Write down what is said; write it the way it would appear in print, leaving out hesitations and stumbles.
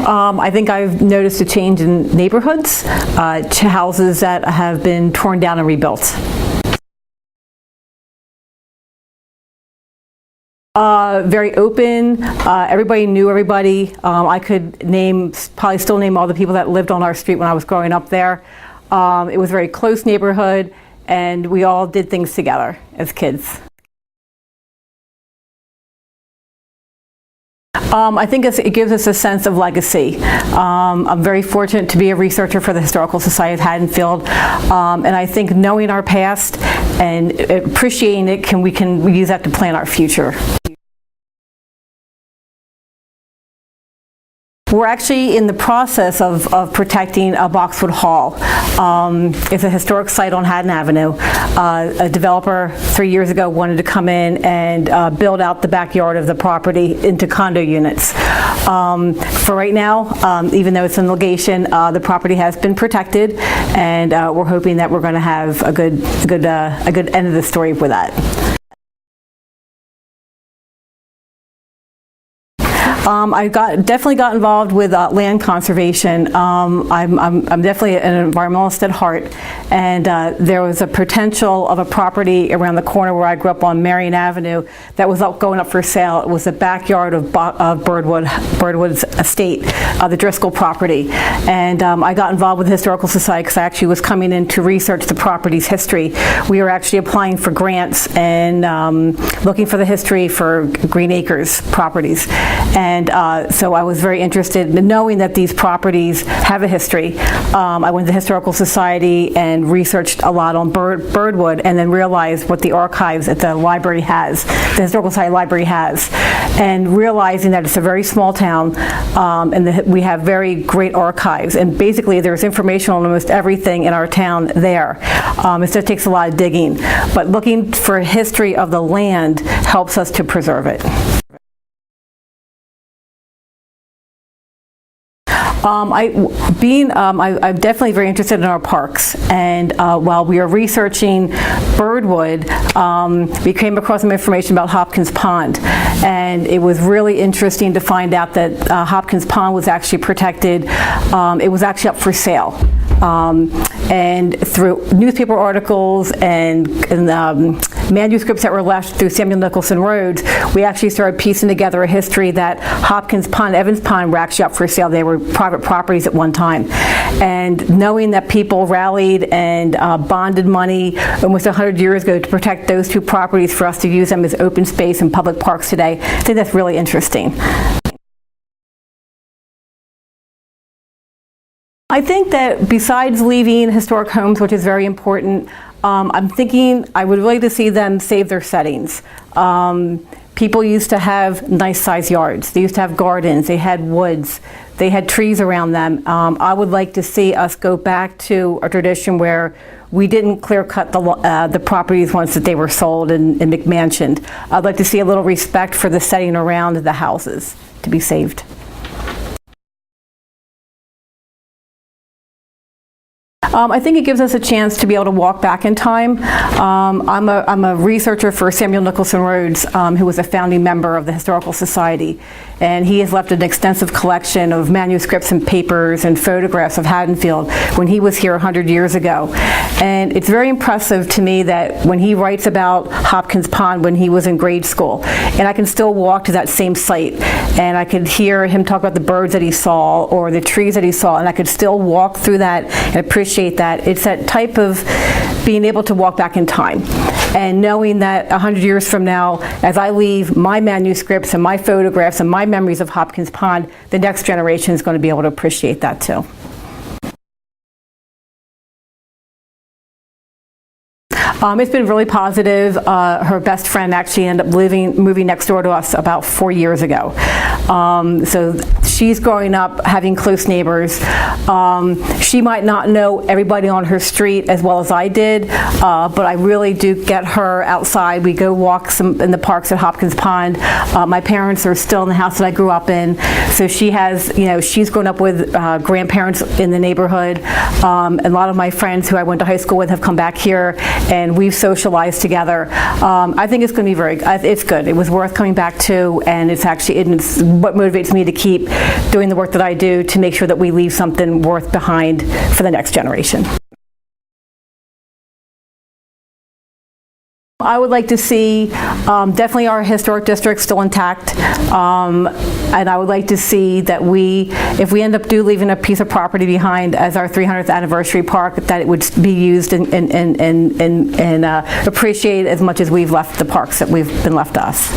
I think I've noticed a change in neighborhoods, to houses that have been torn down and rebuilt. Very open. Everybody knew everybody. I could probably still name all the people that lived on our street when I was growing up there. It was a very close neighborhood, and we all did things together as kids. I think it gives us a sense of legacy. I'm very fortunate to be a researcher for the Historical Society of Haddonfield, and I think knowing our past and appreciating it, we can use that to plan our future. We're actually in the process of protecting Boxwood Hall. It's a historic site on Haddon Avenue. A developer 3 years ago wanted to come in and build out the backyard of the property into condo units. For right now, even though it's in litigation, the property has been protected, and we're hoping that we're going to have a good end of the story with that. I definitely got involved with land conservation. I'm definitely an environmentalist at heart, and there was a potential of a property around the corner where I grew up on Marion Avenue that was going up for sale. It was the backyard of Birdwood's estate, the Driscoll property, and I got involved with the Historical Society because I actually was coming in to research the property's history. We were actually applying for grants and looking for the history for Green Acres properties. And so I was very interested in knowing that these properties have a history. I went to the Historical Society and researched a lot on Birdwood, and then realized what the archives at the library has, the Historical Society library has, and realizing that it's a very small town, and we have very great archives, and basically there's information on almost everything in our town there. It just takes a lot of digging, but looking for a history of the land helps us to preserve it. I'm definitely very interested in our parks, and while we were researching Birdwood, we came across some information about Hopkins Pond, and it was really interesting to find out that Hopkins Pond was actually protected. It was actually up for sale. And through newspaper articles and manuscripts that were left through Samuel Nicholson Rhodes, we actually started piecing together a history that Hopkins Pond, Evans Pond were actually up for sale. They were private properties at one time. And knowing that people rallied and bonded money almost 100 years ago to protect those two properties for us to use them as open space and public parks today, I think that's really interesting. I think that besides leaving historic homes, which is very important, I'm thinking I would really like to see them save their settings. People used to have nice sized yards. They used to have gardens. They had woods. They had trees around them. I would like to see us go back to a tradition where we didn't clear cut the properties once that they were sold and McMansioned. I'd like to see a little respect for the setting around the houses to be saved. I think it gives us a chance to be able to walk back in time. I'm a researcher for Samuel Nicholson Rhodes, who was a founding member of the Historical Society, and he has left an extensive collection of manuscripts and papers and photographs of Haddonfield when he was here 100 years ago. And it's very impressive to me that when he writes about Hopkins Pond when he was in grade school, and I can still walk to that same site, and I could hear him talk about the birds that he saw or the trees that he saw, and I could still walk through that and appreciate that. It's that type of being able to walk back in time and knowing that 100 years from now, as I leave my manuscripts and my photographs and my memories of Hopkins Pond, the next generation is going to be able to appreciate that too. It's been really positive. Her best friend actually ended up moving next door to us about 4 years ago. So she's growing up having close neighbors. She might not know everybody on her street as well as I did, but I really do get her outside. We go walk in the parks at Hopkins Pond. My parents are still in the house that I grew up in, so she has, she's grown up with grandparents in the neighborhood. A lot of my friends who I went to high school with have come back here, and we've socialized together. I think it's going to be it's good. It was worth coming back to, and it's what motivates me to keep doing the work that I do to make sure that we leave something worth behind for the next generation. I would like to see definitely our historic district still intact, and I would like to see that if we end up leaving a piece of property behind as our 300th anniversary park, that it would be used and appreciated as much as we've left the parks that we've been left to us.